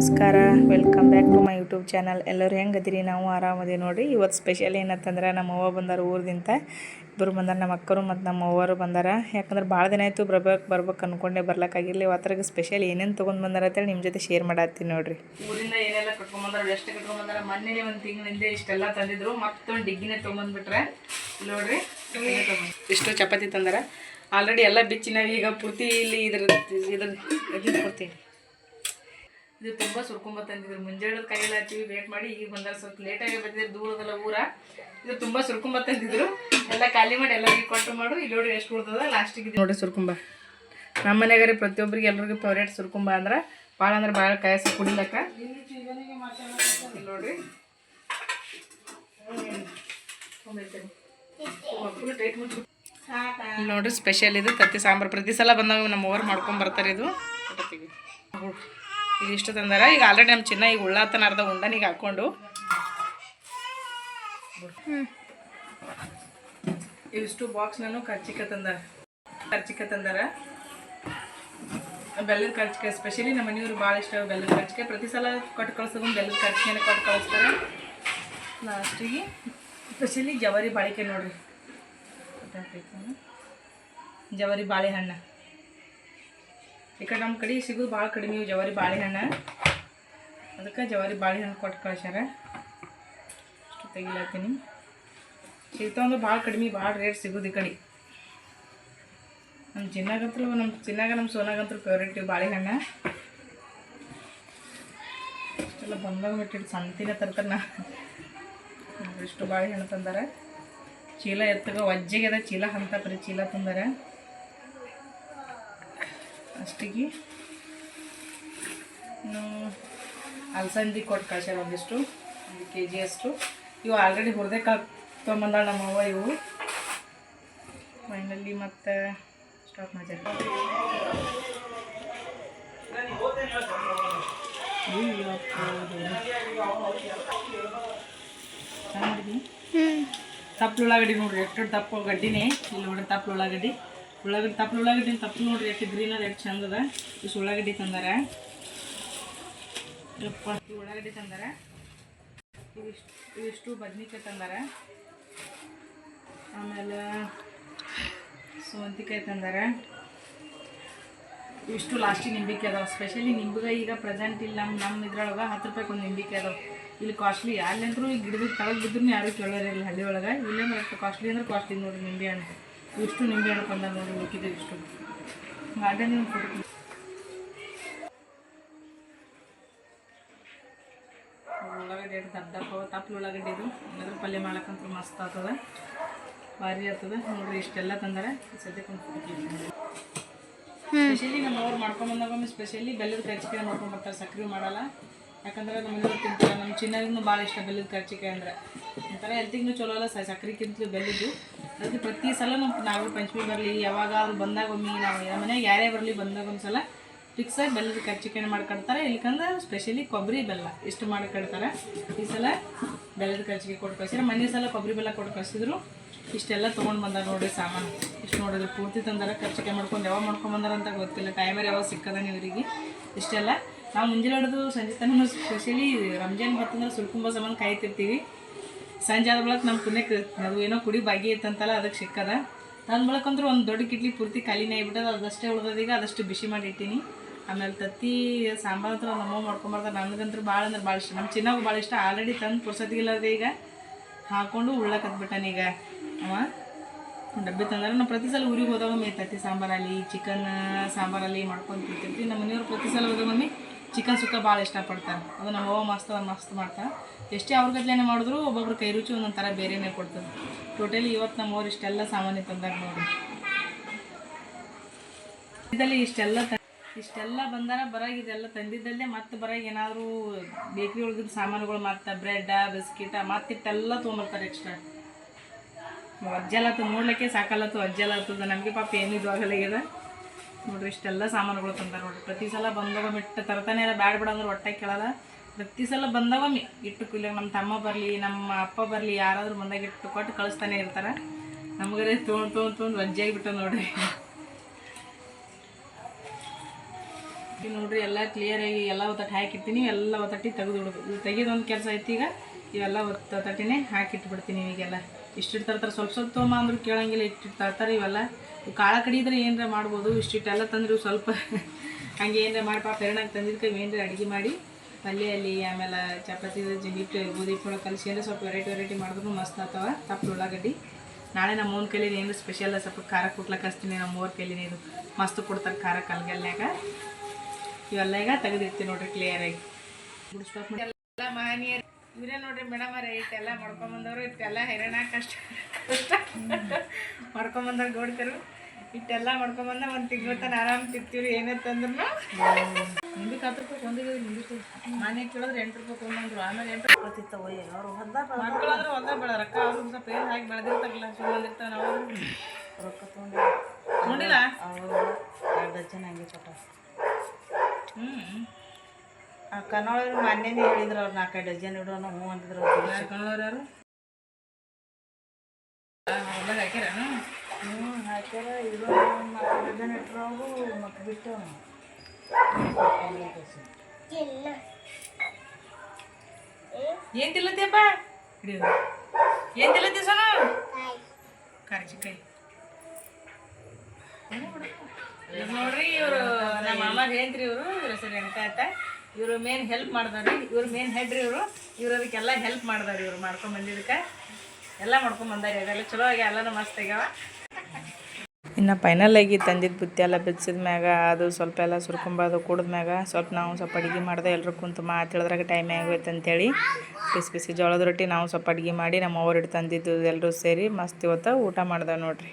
ನಮಸ್ಕಾರ, welcome back to my YouTube channel. ಎಲ್ಲರೂ ಹೆಂಗದಿರಿ? ನಾವು ಆರಾಮದಿ ನೋಡಿರಿ. ಇವತ್ತು ಸ್ಪೆಷಲ್ ಏನಂತಂದ್ರೆ ನಮ್ಮ ಅವ್ವ ಬಂದಾರ ಊರದಿಂದ. ಇಬ್ಬರು ಬಂದಾರ, ನಮ್ಮ ಅಕ್ಕರು ಮತ್ತು ನಮ್ಮ ಅವ್ವರು ಬಂದಾರ. ಯಾಕಂದ್ರೆ ಭಾಳ ದಿನ ಆಯಿತು ಬರ್ಬೇಕು ಅಂದ್ಕೊಂಡೆ ಬರ್ಲಿಕ್ಕಾಗಿರಲಿ. ಇವತ್ತರಿಗೆ ಸ್ಪೆಷಲ್ ಏನೇನು ತೊಗೊಂಡು ಬಂದಾರ ಅಂತೇಳಿ ನಿಮ್ಮ ಜೊತೆ ಶೇರ್ ಮಾಡತ್ತೀನಿ ನೋಡಿರಿ. ಊರಿಂದ ಏನೆಲ್ಲ ಕಟ್ಕೊಂಡ್ಬಂದಾರ, ಎಷ್ಟು ಕಟ್ಕೊಂಡ್ಬಂದಾರ. ಮೊನ್ನೆ ಒಂದು ತಿಂಗಳಿಂದ ಇಷ್ಟೆಲ್ಲ ತಂದಿದ್ರು. ಮತ್ತೊಂದು ಡಿಗ್ಗಿನೇ ತೊಗೊಂಡ್ಬಿಟ್ರೆ ನೋಡಿರಿ. ಇಷ್ಟು ಚಪಾತಿ ತಂದಾರ. ಆಲ್ರೆಡಿ ಎಲ್ಲ ಬಿಚ್ಚಿ ನಾವು ಈಗ ಪೂರ್ತಿ ಇಲ್ಲಿ ಇದ್ರ ಕೊಡ್ತೀವಿ. ಇದು ತುಂಬ ಸುರ್ಕೊಂಬ ತಂದಿದ್ರು. ಮುಂಜಾನೆ ಕೈಯಲ್ಲಿ ಹಚ್ಚಿವಿ ವೇಟ್ ಮಾಡಿ ಈಗ ಬಂದಾರ. ಸ್ವಲ್ಪ ಲೇಟಾಗಿ ಬಂದಿದ್ರು, ದೂರದಲ್ಲ ಊರ. ಇದು ತುಂಬ ಸುರ್ಕೊಂಬ ತಂದಿದ್ರು. ಎಲ್ಲ ಖಾಲಿ ಮಾಡಿ ಎಲ್ಲರಿಗೆ ಕೊಟ್ಟು ಮಾಡು. ಇಲ್ಲಿ ನೋಡಿ ಎಷ್ಟು ಉಳ್ತದ ಲಾಸ್ಟಿಗೆ ನೋಡಿ ಸುರ್ಕೊಂಬ. ನಮ್ಮ ಮನೆಯಾಗ ಪ್ರತಿಯೊಬ್ಬರಿಗೆ ಎಲ್ಲರಿಗೂ ಫೇವ್ರೇಟ್ ಸುರ್ಕೊಂಬ ಅಂದ್ರೆ ಭಾಳ ಕಾಯಸ ಕುಡಿಲಕ್ಕ. ಇಲ್ಲಿ ನೋಡ್ರಿ ನೋಡ್ರಿ ಸ್ಪೆಷಲ್ ಇದು ತತ್ತಿ ಸಾಂಬಾರು. ಪ್ರತಿ ಸಲ ಬಂದಾಗ ನಮ್ಮ ಓವರ್ ಮಾಡ್ಕೊಂಡು ಬರ್ತಾರೆ. ಇದು ಇದಿಷ್ಟು ತಂದಾರ. ಈಗ ಆಲ್ರೆಡಿ ನಮ್ಮ ಚಿನ್ನ ಈಗ ಉಳ್ಳಾತನ ಅರ್ಧ ಉಂಡನಿಗೆ ಹಾಕ್ಕೊಂಡು ಇವಿಷ್ಟು ಬಾಕ್ಸ್ನೂ ಕರ್ಚಿಕಾಯಿ ತಂದಾರ. ಬೆಲ್ಲದ ಕರ್ಚಿಕಾಯಿ ಸ್ಪೆಷಲಿ ನಮ್ಮ ಮನೆಯವ್ರು ಭಾಳ ಇಷ್ಟ. ಬೆಲ್ಲದ ಕರ್ಚಿಕಾಯಿ ಪ್ರತಿ ಸಲ ಕೊಟ್ಟು ಕಳ್ಸೋದು ಬೆಲ್ಲದ ಕರ್ಚಿಕಾಯಿನ ಕೊಟ್ಟು ಕಳಿಸ್ತಾರೆ. ಲಾಸ್ಟಿಗೆ ಸ್ಪೆಷಲಿ ಜವಾರಿ ಬಾಳಿಕಾಯಿ ನೋಡ್ರಿ. ಜವಾರಿ ಬಾಳೆಹಣ್ಣು ಈ ಕಡೆ ನಮ್ಮ ಕಡೆ ಸಿಗೋದು ಭಾಳ ಕಡಿಮೆ ಜವಾರಿ ಬಾಳೆಹಣ್ಣು. ಅದಕ್ಕೆ ಜವಾರಿ ಬಾಳೆಹಣ್ಣು ಕೊಟ್ಟು ಕಳ್ಸ್ಯಾರ. ಅಷ್ಟು ತೆಗಿಲತ್ತೀನಿ. ಸಿಗ್ತಾವಂದ್ರೆ ಭಾಳ ಕಡಿಮೆ, ಭಾಳ ರೇಟ್ ಸಿಗೋದು ಈ ಕಡೆ. ನಮ್ಮ ಚಿನ್ನಾಗ ನಮ್ಮ ಸೋನಾಗಂತೂ ಫೇವ್ರೇಟ್ ಬಾಳೆಹಣ್ಣು. ಇಷ್ಟೆಲ್ಲ ಬಂದಾಗ ಬಿಟ್ಟಿಟ್ಟು ಸಂತಿನ ತರ್ತಾರ. ಇಷ್ಟು ಬಾಳೆಹಣ್ಣು ತಂದಾರ. ಚೀಲ ಎತ್ತಗ ಒಜ್ಜೆಗೆ ಅದ ಚೀಲ ಅಂತ ಬರೀ ಚೀಲ ತಂದಾರ. ಅಷ್ಟಿಗೆ ಇನ್ನು ಅಲಸಂದಿ ಕೊಟ್ಟು ಕಳ್ಸ್ಯಾರ ಒಂದಿಷ್ಟು, 1 kg ಅಷ್ಟು. ಇವು ಆಲ್ರೆಡಿ ಹುರಿದೇ ತೊಗೊಂಬಂದಾಳ ನಮ್ಮವ್ವ. ಇವು ಫೈನಲಿ ಮತ್ತೆ ಸ್ಟಾಪ್ ಮಾಡ್ಯಾರ. ತಪ್ಪಲು ಉಳ್ಳಾಗಡ್ಡಿ ನೋಡ್ರಿ, ಎಷ್ಟು ದಪ್ಪ ಗಡ್ಡಿನೇ. ಇಲ್ಲಿ ನೋಡ್ರಿ ತಪ್ಪಲು ಉಳ್ಳಾಗಡ್ಡಿ ನೋಡ್ರಿ ಎಷ್ಟು ಗ್ರೀನ್ ಅದ, ಎಷ್ಟು ಚಂದ ಅದ. ಇಷ್ಟು ಉಳ್ಳಾಗಡ್ಡಿ ತಂದಾರ. ಉಳ್ಳಾಗಡ್ಡಿ ತಂದಾರ. ಇವಿಷ್ಟು ಬದ್ನಿಕಾಯಿ ತಂದಾರ. ಆಮೇಲೆ ಸೌಂತಿಕಾಯಿ ತಂದಾರ. ಇವಿಷ್ಟು ಲಾಸ್ಟಿಗೆ ನಿಂಬಿಕಾಯಿ ಅದಾವೆ. ಸ್ಪೆಷಲಿ ನಿಂಬೆಕಾಯಿ ಈಗ ಪ್ರೆಸೆಂಟ್ ಇಲ್ಲಿ ನಮ್ಮ ಇದ್ರೊಳಗೆ 10 ರೂಪಾಯಿಗೆ ಒಂದು ನಿಂಬಿಕಾಯಿ ಅದಾವೆ. ಇಲ್ಲಿ ಕಾಸ್ಟ್ಲಿ ಅಲ್ಲಂದ್ರೂ ಈ ಗಿಡದ ಕೆಳಗೆ ಬಿದ್ದರೂ ಯಾರು ಕೇಳೋರಿಲ್ಲ ಹಳ್ಳಿ ಒಳಗೆ. ಇಲ್ಲೇಂದ್ರೆ ಅಷ್ಟು ಕಾಸ್ಟ್ಲಿ ಅಂದ್ರೆ ಕಾಸ್ಟ್ಲಿ ನೋಡಿರಿ ನಿಂಬೆ ಹಣ್ಣು. ಇಷ್ಟು ನಿಂಬೆ ಹಣ್ಣು ಬಂದ ನೋಡಿ ಉಳ್ಕಿದೆ ಇಷ್ಟು. ಗಾರ್ಡನ್ ಫೋಟೋ ಉಳ್ಳಾಗಡ್ಡಿ ದಪ್ಪ ತಪ್ಪಲು ಉಳ್ಳಾಗಡ್ಡಿ. ಇದು ಅದ್ರ ಪಲ್ಯ ಮಾಡಕ್ಕಂತೂ ಮಸ್ತ್ ಆಗ್ತದೆ, ಭಾರಿ ಆಗ್ತದೆ ನೋಡ್ರಿ. ಇಷ್ಟೆಲ್ಲ ತಂದಾರೆ. ಸದ್ಯಕ್ಕೆ ಒಂದು ಫೋಟೋ ಸ್ಪೆಷಲಿ ನಮ್ಮ ಅವ್ರು ಮಾಡ್ಕೊಂಬಂದಾಗ ಸ್ಪೆಷಲಿ ಬೆಲ್ಲದ ಕರ್ಚಿಕಾಯಿ ಮಾಡ್ಕೊಂಡ್ಬರ್ತಾರೆ. ಸಕ್ರೆ ಮಾಡಲ್ಲ, ಯಾಕಂದ್ರೆ ನಮ್ಮ ಮನೆಯವ್ರು ತಿಂತಾರೆ. ನಮ್ಮ ಚಿನ್ನರಿಗೂ ಭಾಳ ಇಷ್ಟ ಬೆಲ್ಲದ ಕರ್ಚಿಕಾಯಿ ಅಂದರೆ. ಒಂಥರ ಹೆಲ್ತಿಗೂ ಚಲೋ ಅಲ್ಲ, ಸಕ್ರೆಕ್ಕಿಂತಲೂ ಬೆಲ್ಲದ್ದು. ಅದಕ್ಕೆ ಪ್ರತಿ ಸಲ ನಾಗರ ಪಂಚಮಿ ಬರಲಿ ಯಾವಾಗಾದ್ರೂ ಬಂದಾಗ ಒಮ್ಮೆ ನಾವು ನಮ್ಮ ಮನೆಯಾಗ ಯಾರೇ ಬರಲಿ ಬಂದಾಗ ಒಂದು ಸಲ ಫಿಕ್ಸಾಗಿ ಬೆಲ್ಲದ ಕರ್ಚಿಕಾಯಿ ಮಾಡ್ಕೊಡ್ತಾರೆ. ಇಲ್ಲಿಕಂದ್ರೆ ಸ್ಪೆಷಲಿ ಕೊಬ್ಬರಿ ಬೆಲ್ಲ ಇಷ್ಟು ಮಾಡಿ ಕಟ್ತಾರೆ. ಈ ಸಲ ಬೆಲ್ಲದ ಕರ್ಚಿಕಾಯಿ ಕೊಟ್ಟು ಕಳಿಸಿದ್ರೆ, ಮೊನ್ನೆ ಸಲ ಕೊಬ್ಬರಿ ಬೆಲ್ಲ ಕೊಟ್ಟು ಕಳಿಸಿದ್ರು. ಇಷ್ಟೆಲ್ಲ ತೊಗೊಂಡು ಬಂದಾರ ನೋಡಿರಿ ಸಾಮಾನು. ಇಷ್ಟು ನೋಡಿದ್ರೆ ಪೂರ್ತಿ ತಂದಾರ. ಕರ್ಚಿಕಾಯಿ ಮಾಡ್ಕೊಂಡು ಯಾವಾಗ ಮಾಡ್ಕೊಂಬಂದಾರ ಅಂತ ಗೊತ್ತಿಲ್ಲ. ಟೈಮರ್ ಯಾವಾಗ ಸಿಕ್ಕದ ಇವರಿಗೆ. ಇಷ್ಟೆಲ್ಲ ನಾವು ಮುಂಜಾನೆ ಹಿಡಿದು ಸಂಜೆ ತನಕ ಸ್ಪೆಷಲಿ ರಂಜಾನ್ ಬರ್ತಂದ್ರೆ ಸುಲ್ಕುಂಬ ಸಂಬಂಧ ಕಾಯ್ತಿರ್ತೀವಿ. ಸಂಜೆ ಆದ ಬಳಕ ನಮ್ಮ ಪುಣ್ಯಕ್ಕೆ ಅದು ಏನೋ ಕುಡಿ ಬಾಗಿ ಇತ್ತಂತಲ್ಲ, ಅದಕ್ಕೆ ಸಿಕ್ಕದ. ನನ್ನ ಬಳಕಂದ್ರೆ ಒಂದು ದೊಡ್ಡ ಕಿಟ್ಲಿ ಪೂರ್ತಿ ಖಾಲಿನೇ ಆಗಿಬಿಟ್ಟದ. ಅದಷ್ಟೇ ಉಳ್ದದೀಗ, ಅದಷ್ಟು ಬಿಸಿ ಮಾಡಿ ಇಟ್ಟೀನಿ. ಆಮೇಲೆ ತತ್ತಿ ಸಾಂಬಾರು ಹತ್ರ ನಮ್ಮವ್ವ ಮಾಡ್ಕೊಂಬರ್ತಾರೆ. ನನಗಂತೂ ಭಾಳ ಅಂದ್ರೆ ಭಾಳ ಇಷ್ಟ. ನಮ್ಮ ಚಿನ್ನಾಗೂ ಭಾಳ ಇಷ್ಟ. ಆಲ್ರೆಡಿ ತಂದು ಪುರ್ಸತ್ತಿಗಿಲ್ಲದೆ ಈಗ ಹಾಕ್ಕೊಂಡು ಉಳ್ಳಕತ್ಬಿಟ್ಟಾನೆ. ಈಗ ಅವ ಡಬ್ಬಿ ತಂದ್ರೆ ನಾವು ಪ್ರತಿ ಸಲ ಊರಿಗೆ ಹೋದಾಗ ತತ್ತಿ ಸಾಂಬಾರಲ್ಲಿ ಚಿಕನ್ ಸಾಂಬಾರಲ್ಲಿ ಮಾಡ್ಕೊಂಡು ತಿಂತಿರ್ತೀವಿ. ನಮ್ಮ ಮನೆಯವ್ರು ಪ್ರತಿ ಸಲ ಹೋದಾಗ ಮಮ್ಮಿ ಚಿಕನ್ ಸುಕ್ಕ ಭಾಳ ಇಷ್ಟಪಡ್ತಾರೆ. ಅದು ನಮ್ಮ ಅವ್ವ ಮಸ್ತ್ ಮಾಡ್ತಾರೆ. ಎಷ್ಟೇ ಅವ್ರ ಗದ್ಲೇನೆ ಮಾಡಿದ್ರು ಒಬ್ಬೊಬ್ರು ಕೈ ರುಚಿ ಒಂದೊಂದು ಥರ ಬೇರೆಯೇ ಕೊಡ್ತದೆ. ಟೋಟಲಿ ಇವತ್ತು ನಮ್ಮ ಅವ್ರು ಇಷ್ಟೆಲ್ಲ ಸಾಮಾನು ತಂದಾಗ ನೋಡಿ. ಇದರಲ್ಲಿ ಇಷ್ಟೆಲ್ಲ ಬಂದಾರ. ಬರಾಗ ಇದೆಲ್ಲ ತಂದಿದ್ದಲ್ಲೇ ಮತ್ತೆ ಬರಾಗ ಏನಾದರೂ ಬೇಕ್ರಿ ಒಳಗಿನ ಸಾಮಾನುಗಳು, ಮತ್ತು ಬ್ರೆಡ್ಡ ಬಿಸ್ಕಿಟ ಮತ್ತಿಟ್ಟೆಲ್ಲ ತೊಗೊಂಬರ್ತಾರೆ ಎಕ್ಸ್ಟ್ರಾ. ಅಜ್ಜಲತ್ತು ನೋಡ್ಲಿಕ್ಕೆ ಸಾಕಲ್ಲತ್ತು, ಅಜ್ಜಲತ್ತದ. ನಮಗೆ ಪಾಪ ಏನು ಇದು ಆಗಲಾಗ್ಯದ ನೋಡ್ರಿ. ಇಷ್ಟೆಲ್ಲ ಸಾಮಾನುಗಳು ತಂದಾರ ನೋಡ್ರಿ. ಪ್ರತಿ ಸಲ ಬಂದಾಗ ಇಟ್ಟು ತರ್ತಾನೆ ಇಲ್ಲ, ಬ್ಯಾಡ ಬಿಡ ಅಂದ್ರೆ ಹೊಟ್ಟೆ ಕೇಳಲ್ಲ. ಪ್ರತಿ ಸಲ ಬಂದಾಗ ಇಟ್ಟು ಕುಯ್ಲಾಗ ನಮ್ಮ ತಮ್ಮ ಬರಲಿ ನಮ್ಮ ಅಪ್ಪ ಬರಲಿ ಯಾರಾದರೂ ಬಂದಾಗ ಇಟ್ಟು ಕೊಟ್ಟು ಕಳಿಸ್ತಾನೆ ಇರ್ತಾರೆ. ನಮಗರೇ ತೊಗೊಂಡು ಒಜ್ಜಾಗಿಬಿಟ್ಟು ನೋಡ್ರಿ. ನೋಡ್ರಿ ಎಲ್ಲ ಕ್ಲಿಯರಾಗಿ ಎಲ್ಲ ಒತ್ತಟ್ಟು ಹಾಕಿರ್ತೀನಿ, ಎಲ್ಲ ಒತ್ತಟ್ಟಿ ತೆಗೆದು ಬಿಡೋದು. ಇದು ತೆಗೆದೊಂದು ಕೆಲಸ ಐತಿ. ಈಗ ಇವೆಲ್ಲ ಒತ್ತಟ್ಟಿನೇ ಹಾಕಿಟ್ಬಿಡ್ತೀನಿ. ಈಗೆಲ್ಲ ಇಷ್ಟಿಟ್ಟು ತರ್ತಾರೆ, ಸ್ವಲ್ಪ ಸ್ವಲ್ಪ ತೊಗೊಂಬ ಅಂದ್ರೂ ಕೇಳಂಗಿಲ್ಲ, ಇಷ್ಟಿಟ್ಟು ತರ್ತಾರೆ. ಇವೆಲ್ಲ ಕಾಳ ಕಡಿದ್ರೆ ಏನರ ಮಾಡ್ಬೋದು, ಇಷ್ಟಿಟ್ಟೆಲ್ಲ ತಂದ್ರೆ ಸ್ವಲ್ಪ ಹಂಗೆ ಏನರ ಮಾಡಿ ಪಾಪ ಎರಡಾಗ ತಂದಿದ್ದಕ್ಕೆ ಏನರ ಅಡುಗೆ ಮಾಡಿ ಪಲ್ಯ ಅಲ್ಲಿ ಆಮೇಲೆ ಚಪಾತಿ ಹಿಟ್ಟು ಗೋಧಿ ಹಿಟ್ಟು ಕಲಿಸಿ ಏನರ ಸ್ವಲ್ಪ ವೆರೈಟಿ ಮಾಡಿದ್ರು ಮಸ್ತ್ ಆಗ್ತಾವ. ತಪ್ಪು ಉಳ್ಳಾಗಡ್ಡಿ ನಾಳೆ ನಮ್ಮ ಓನ್ ಕೈಲಿ ಏನು ಸ್ಪೆಷಲ್ ಸ್ವಲ್ಪ ಖಾರ ಕೊಟ್ಲಕ್ಕೆ ಹಚ್ತೀನಿ. ನಮ್ಮ ಮೂರು ಕೈಲಿನ ಇದು ಮಸ್ತ್ ಕೊಡ್ತಾರೆ ಖಾರ ಕಲ್ಗಲ್ನಾಗ. ಇವೆಲ್ಲ ಈಗ ತೆಗೆದಿರ್ತೀವಿ ನೋಡ್ರಿ ಕ್ಲಿಯರಾಗಿ. ಎಲ್ಲ ಮಹನೀಯರು ಇವರೇ ನೋಡ್ರಿ ಮೇಡಮರೇ. ಇಟ್ಟೆಲ್ಲ ಮಾಡ್ಕೊಂಬಂದವರು, ಇಟ್ಟೆಲ್ಲ ಹೈರಾಣ ಕಷ್ಟ ಮಾಡ್ಕೊಂಬಂದವ್ರು ಗೋಡ್ಕರು. ಇಟ್ಟೆಲ್ಲ ಮಾಡ್ಕೊಂಬಂದ ಒಂದು ತಿಂಗಳು ತನ ಆರಾಮ್ ತಿರ್ತೀವ್ರಿ. ಏನಂತಂದ್ರೂ ನಿಂಬಕ್ಕೆ 10 ರೂಪಾಯಿ ಒಂದಿಗೆ ನಿಂಬಿಟ್ಟು ಮನೆ ಕೇಳಿದ್ರೆ 8 ರೂಪಾಯಿ ತೊಗೊಂಡ್ರು. ಆಮೇಲೆ 8 ರೂಪಾಯಿ ಬರ್ತಿತ್ತವ. ಅವ್ರು ಮಕ್ಕಳಾದ್ರೂ ಒಂದೇ ಬೆಳೆ ರೊಕ್ಕ ಅವ್ರು ಸ್ವಲ್ಪ ಏನು ಹಾಕಿ ಬೆಳೆದಿರ್ತಾರಲ್ಲ ಸುಮ್ಮಂದಿರ್ತಾವೆ. ನಾವು ರೊಕ್ಕ ತೊಗೊಂಡಿಲ್ಲ ಅವರು 2 ಡಜನ್ ಹಂಗೆ ಕೊಟ್ಟ. ಕನ್ನೋಳವ್ರು ಮೊನ್ನೆನೇ ಹೇಳಿದ್ರು ಅವ್ರು 4-5 ಡಜನ್ ಇಡೋಣ ಹ್ಞೂ ಅಂತಿದ್ರು. ಕನ್ನೋಳವ್ರು ಯಾರು ಹೊಲ್ದಾಗ ಹಾಕ್ಯಾರೇನು? ಹಾಕ್ಯಾರ. ಇರೋ 4 ಡಜನ್ ಇಟ್ಟರು ಮತ್ತು ಬಿಟ್ಟು ಏನು ತಿಲ್ಲತ್ತೀಯಪ್ಪ? ಹಿಡಿಯೋದು ಏನು ತಿಲ್ಲತ್ತೀಯ ಸೋನು? ಕರ್ಜಿಕಾಯಿ ನೋಡ್ರಿ. ಇವರು ನಮ್ಮ ಮಾಮಾಗ ಹೇಳ್ರಿ. ಇವರು ಹೆಸರು ರೇಣುಕಾ ಅಂತ. ಇವರು ಮೇನ್ ಹೆಲ್ಪ್ ಮಾಡ್ದವ್ರಿ. ಇವ್ರು ಮೇನ್ ಹೆಡ್ರಿ. ಇವ್ರು ಅದಕ್ಕೆಲ್ಲ ಹೆಲ್ಪ್ ಮಾಡ್ದವ್ರಿ. ಇವ್ರು ಮಾಡ್ಕೊಂಬಂದಿದ್ದಕ್ಕೆ ಎಲ್ಲ ಮಾಡ್ಕೊಂಬಂದಾರಿ. ಅದೆಲ್ಲ ಚಲೋ ಆಗಿ ಎಲ್ಲನೂ ಮಸ್ತ್ ಆಗ್ಯಾವ. ಇನ್ನು ಫೈನಲಾಗಿ ತಂದಿದ್ದು ಬುತ್ತಿ ಎಲ್ಲ ಬಿಚ್ಚಿದ ಮ್ಯಾಗ ಅದು ಸ್ವಲ್ಪ ಎಲ್ಲ ಸುರ್ಕೊಂಬದು ಕುಡಿದ್ಮ್ಯಾಗ ಸ್ವಲ್ಪ ನಾವು ಸ್ವಲ್ಪ ಅಡುಗೆ ಮಾಡಿದೆ. ಎಲ್ಲರೂ ಕುಂತು ಮಾತಾಡಿದ್ರಾಗ ಟೈಮ್ ಆಗೋಯ್ತು ಅಂತೇಳಿ ಬಿಸಿ ಜೋಳದ ರೊಟ್ಟಿ ನಾವು ಸ್ವಲ್ಪ ಅಡುಗೆ ಮಾಡಿ ನಮ್ಮ ಅವ್ರು ತಂದಿದ್ದು ಎಲ್ಲರೂ ಸೇರಿ ಮಸ್ತ್ ಇವತ್ತು ಊಟ ಮಾಡ್ದೆ ನೋಡ್ರಿ.